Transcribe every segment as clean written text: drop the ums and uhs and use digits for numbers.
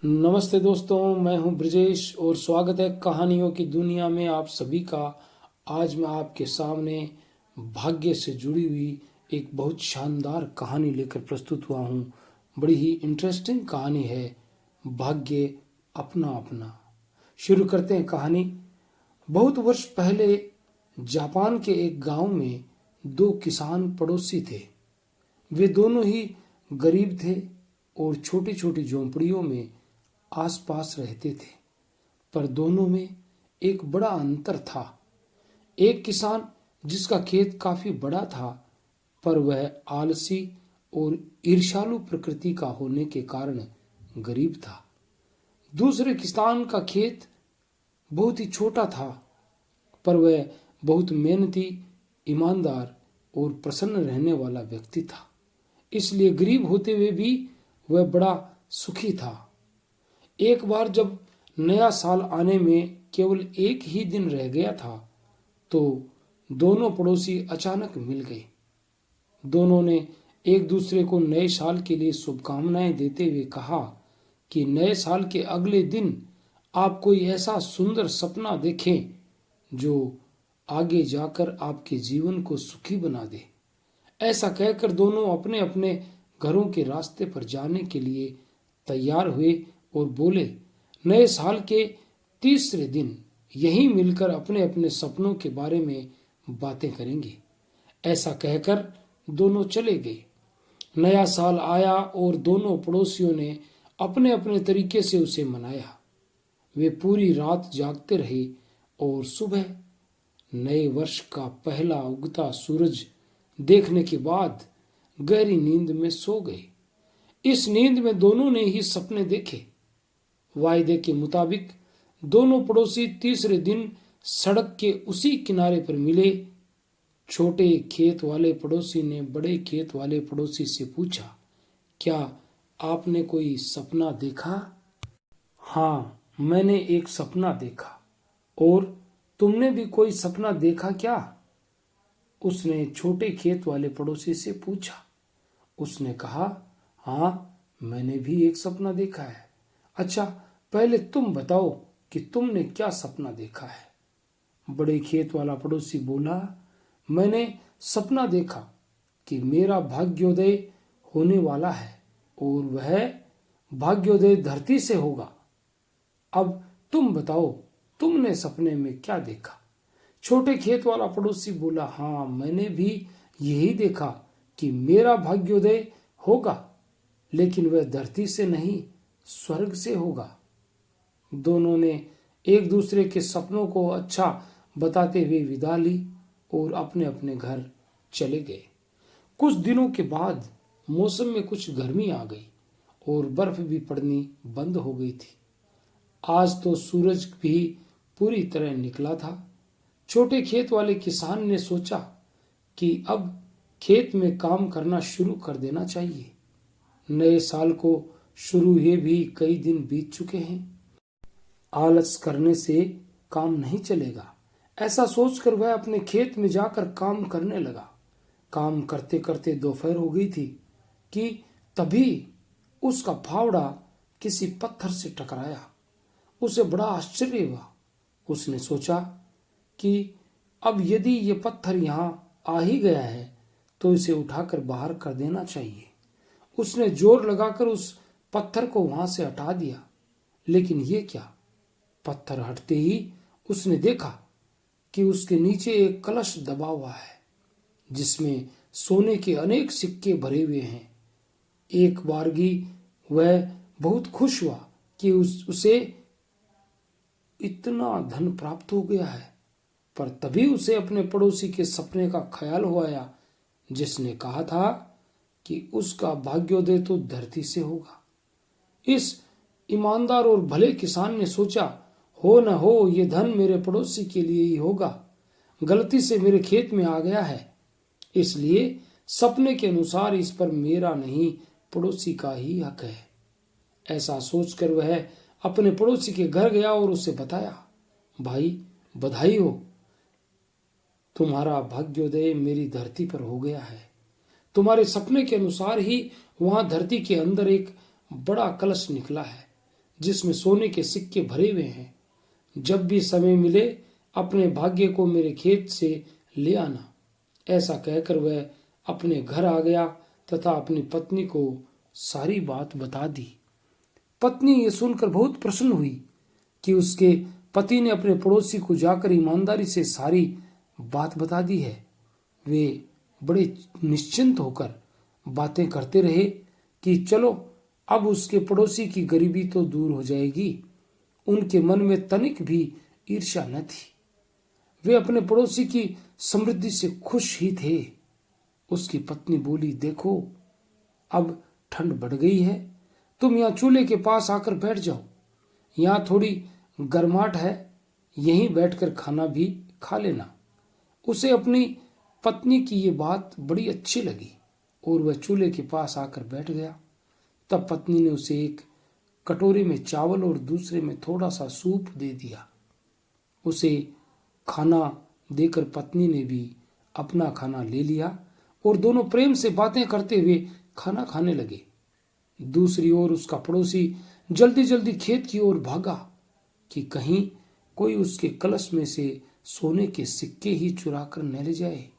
नमस्ते दोस्तों, मैं हूं ब्रजेश और स्वागत है कहानियों की दुनिया में आप सभी का। आज मैं आपके सामने भाग्य से जुड़ी हुई एक बहुत शानदार कहानी लेकर प्रस्तुत हुआ हूं। बड़ी ही इंटरेस्टिंग कहानी है, भाग्य अपना अपना। शुरू करते हैं कहानी। बहुत वर्ष पहले जापान के एक गांव में दो किसान पड़ोसी थे। वे दोनों ही गरीब थे और छोटी छोटी झोंपड़ियों में आसपास रहते थे, पर दोनों में एक बड़ा अंतर था। एक किसान जिसका खेत काफी बड़ा था, पर वह आलसी और ईर्ष्यालु प्रकृति का होने के कारण गरीब था। दूसरे किसान का खेत बहुत ही छोटा था, पर वह बहुत मेहनती, ईमानदार और प्रसन्न रहने वाला व्यक्ति था। इसलिए गरीब होते हुए भी वह बड़ा सुखी था। एक बार जब नया साल आने में केवल एक ही दिन रह गया था, तो दोनों पड़ोसी अचानक मिल गए। दोनों ने एक दूसरे को नए साल के लिए शुभकामनाएं देते हुए कहा कि नए साल के अगले दिन आप कोई ऐसा सुंदर सपना देखें जो आगे जाकर आपके जीवन को सुखी बना दे। ऐसा कहकर दोनों अपने अपने घरों के रास्ते पर जाने के लिए तैयार हुए और बोले, नए साल के तीसरे दिन यहीं मिलकर अपने अपने सपनों के बारे में बातें करेंगे। ऐसा कहकर दोनों चले गए। नया साल आया और दोनों पड़ोसियों ने अपने अपने तरीके से उसे मनाया। वे पूरी रात जागते रहे और सुबह नए वर्ष का पहला उगता सूरज देखने के बाद गहरी नींद में सो गए। इस नींद में दोनों ने ही सपने देखे। वायदे के मुताबिक दोनों पड़ोसी तीसरे दिन सड़क के उसी किनारे पर मिले। छोटे खेत वाले पड़ोसी ने बड़े खेत वाले पड़ोसी से पूछा, क्या आपने कोई सपना देखा? हाँ, मैंने एक सपना देखा। और तुमने भी कोई सपना देखा क्या? उसने छोटे खेत वाले पड़ोसी से पूछा। उसने कहा, हाँ, मैंने भी एक सपना देखा है। अच्छा, पहले तुम बताओ कि तुमने क्या सपना देखा है? बड़े खेत वाला पड़ोसी बोला, मैंने सपना देखा कि मेरा भाग्योदय होने वाला है और वह भाग्योदय धरती से होगा। अब तुम बताओ, तुमने सपने में क्या देखा? छोटे खेत वाला पड़ोसी बोला, हाँ, मैंने भी यही देखा कि मेरा भाग्योदय होगा, लेकिन वह धरती से नहीं, स्वर्ग से होगा। दोनों ने एक दूसरे के सपनों को अच्छा बताते हुए विदा ली और अपने अपने घर चले गए। कुछ दिनों के बाद मौसम में कुछ गर्मी आ गई और बर्फ भी पड़नी बंद हो गई थी। आज तो सूरज भी पूरी तरह निकला था। छोटे खेत वाले किसान ने सोचा कि अब खेत में काम करना शुरू कर देना चाहिए। नए साल को शुरू हुए भी कई दिन बीत चुके हैं। आलस करने से काम नहीं चलेगा। ऐसा सोचकर वह अपने खेत में जाकर काम करने लगा। काम करते करते दोपहर हो गई थी कि तभी उसका फावड़ा किसी पत्थर से टकराया। उसे बड़ा आश्चर्य हुआ। उसने सोचा कि अब यदि ये पत्थर यहाँ आ ही गया है तो इसे उठाकर बाहर कर देना चाहिए। उसने जोर लगाकर उस पत्थर को वहां से हटा दिया, लेकिन ये क्या, पत्थर हटते ही उसने देखा कि उसके नीचे एक कलश दबा हुआ है जिसमें सोने के अनेक सिक्के भरे हुए हैं। एक बारगी वह बहुत खुश हुआ कि उसे इतना धन प्राप्त हो गया है, पर तभी उसे अपने पड़ोसी के सपने का ख्याल हो आया जिसने कहा था कि उसका भाग्योदय तो धरती से होगा। इस ईमानदार और भले किसान ने सोचा, हो न हो ये धन मेरे पड़ोसी के लिए ही होगा। गलती से मेरे खेत में आ गया है, इसलिए सपने के अनुसार इस पर मेरा नहीं, पड़ोसी का ही हक है। ऐसा सोचकर वह अपने पड़ोसी के घर गया और उसे बताया, भाई, बधाई हो, तुम्हारा भाग्योदय मेरी धरती पर हो गया है। तुम्हारे सपने के अनुसार ही वहां धरती के अंदर एक बड़ा कलश निकला है जिसमें सोने के सिक्के भरे हुए हैं। जब भी समय मिले अपने भाग्य को मेरे खेत से ले आना। ऐसा कहकर वह अपने घर आ गया तथा अपनी पत्नी को सारी बात बता दी। पत्नी ये सुनकर बहुत प्रसन्न हुई कि उसके पति ने अपने पड़ोसी को जाकर ईमानदारी से सारी बात बता दी है। वे बड़े निश्चिंत होकर बातें करते रहे कि चलो अब उसके पड़ोसी की गरीबी तो दूर हो जाएगी। उनके मन में तनिक भी ईर्ष्या न थी। वे अपने पड़ोसी की समृद्धि से खुश ही थे। उसकी पत्नी बोली, देखो अब ठंड बढ़ गई है, तुम यहाँ चूल्हे के पास आकर बैठ जाओ। यहाँ थोड़ी गर्माहट है, यहीं बैठकर खाना भी खा लेना। उसे अपनी पत्नी की ये बात बड़ी अच्छी लगी और वह चूल्हे के पास आकर बैठ गया। तब पत्नी ने उसे एक कटोरे में चावल और दूसरे में थोड़ा सा सूप दे दिया। उसे खाना देकर पत्नी ने भी अपना खाना ले लिया और दोनों प्रेम से बातें करते हुए खाना खाने लगे। दूसरी ओर उसका पड़ोसी जल्दी जल्दी खेत की ओर भागा कि कहीं कोई उसके कलश में से सोने के सिक्के ही चुरा कर न ले जाए।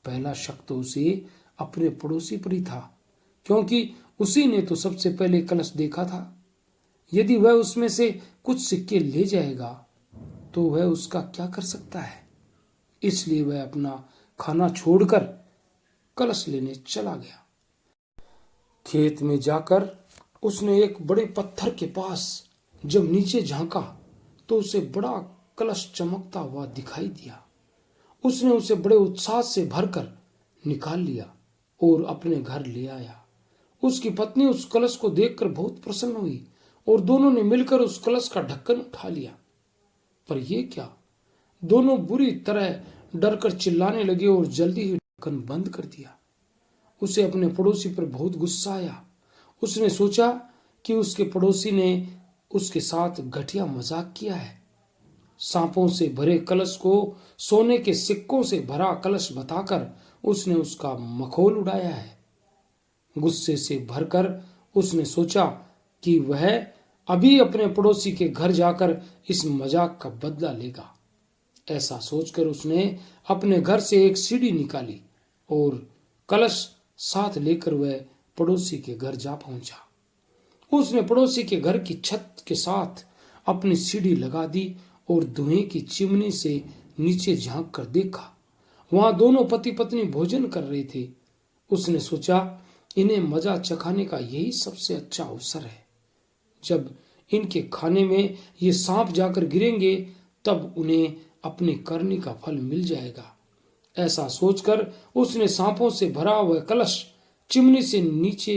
पहला शक तो उसे अपने पड़ोसी पर ही था, क्योंकि उसी ने तो सबसे पहले कलश देखा था। यदि वह उसमें से कुछ सिक्के ले जाएगा तो वह उसका क्या कर सकता है। इसलिए वह अपना खाना छोड़कर कलश लेने चला गया। खेत में जाकर उसने एक बड़े पत्थर के पास जब नीचे झांका तो उसे बड़ा कलश चमकता हुआ दिखाई दिया। उसने उसे बड़े उत्साह से भरकर निकाल लिया और अपने घर ले आया। उसकी पत्नी उस कलश को देखकर बहुत प्रसन्न हुई और दोनों ने मिलकर उस कलश का ढक्कन उठा लिया। पर यह क्या, दोनों बुरी तरह डरकर चिल्लाने लगे और जल्दी ही ढक्कन बंद कर दिया। उसे अपने पड़ोसी पर बहुत गुस्सा आया। उसने सोचा कि उसके पड़ोसी ने उसके साथ घटिया मजाक किया है। सांपों से भरे कलश को सोने के सिक्कों से भरा कलश बताकर उसने उसका मखौल उड़ाया है। गुस्से से भरकर उसने सोचा कि वह अभी अपने पड़ोसी के घर जाकर इस मजाक का बदला लेगा। ऐसा सोचकर उसने अपने घर से एक सीढ़ी निकाली और कलश साथ लेकर वह पड़ोसी के घर जा पहुंचा। उसने पड़ोसी के घर की छत के साथ अपनी सीढ़ी लगा दी और धुएं की चिमनी से नीचे झांक कर देखा। वहां दोनों पति पत्नी भोजन कर रहे थे। उसने सोचा इन्हें मजा चखाने का यही सबसे अच्छा अवसर है। जब इनके खाने में ये सांप जाकर गिरेंगे तब उन्हें अपने करनी का फल मिल जाएगा। ऐसा सोचकर उसने सांपों से भरा हुआ कलश चिमनी से नीचे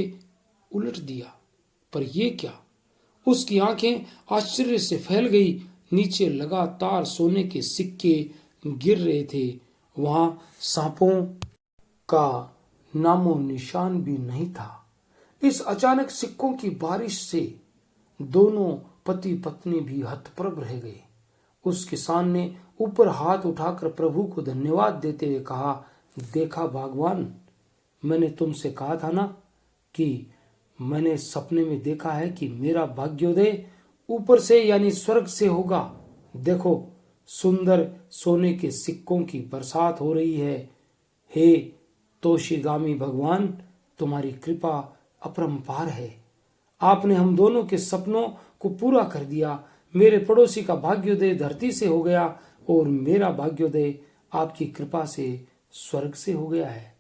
उलट दिया। पर यह क्या, उसकी आंखें आश्चर्य से फैल गई। नीचे लगातार सोने के सिक्के गिर रहे थे। वहां सांपों का नामो निशान भी नहीं था। इस अचानक सिक्कों की बारिश से दोनों पति पत्नी भी हतप्रभ रह गए। उस किसान ने ऊपर हाथ उठाकर प्रभु को धन्यवाद देते हुए कहा, देखा भगवान, मैंने तुमसे कहा था ना कि मैंने सपने में देखा है कि मेरा भाग्योदय ऊपर से यानी स्वर्ग से होगा। देखो सुंदर सोने के सिक्कों की बरसात हो रही है। हे तोशिगामी भगवान, तुम्हारी कृपा अपरंपार है। आपने हम दोनों के सपनों को पूरा कर दिया। मेरे पड़ोसी का भाग्योदय धरती से हो गया और मेरा भाग्योदय आपकी कृपा से स्वर्ग से हो गया है।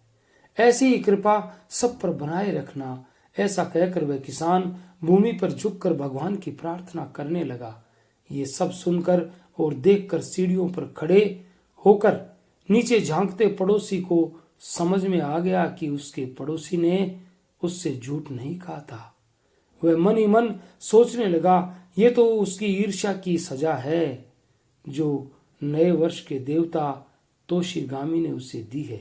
ऐसी ही कृपा सब पर बनाए रखना। ऐसा कहकर वह किसान भूमि पर झुककर भगवान की प्रार्थना करने लगा। ये सब सुनकर और देखकर सीढ़ियों पर खड़े होकर नीचे झांकते पड़ोसी को समझ में आ गया कि उसके पड़ोसी ने उससे झूठ नहीं कहा था। वह मन ही मन सोचने लगा, ये तो उसकी ईर्ष्या की सजा है जो नए वर्ष के देवता तोशिगामी ने उसे दी है।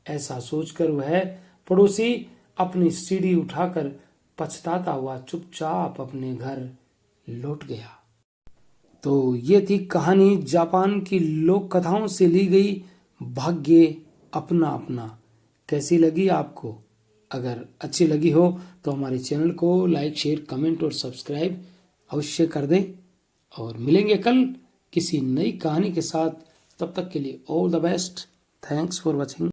ऐसा सोचकर वह पड़ोसी अपनी सीढ़ी उठाकर पछताता हुआ चुपचाप अपने घर लौट गया। तो ये थी कहानी जापान की लोक कथाओं से ली गई, भाग्य अपना अपना। कैसी लगी आपको? अगर अच्छी लगी हो तो हमारे चैनल को लाइक, शेयर, कमेंट और सब्सक्राइब अवश्य कर दें और मिलेंगे कल किसी नई कहानी के साथ। तब तक के लिए all the best. Thanks for watching.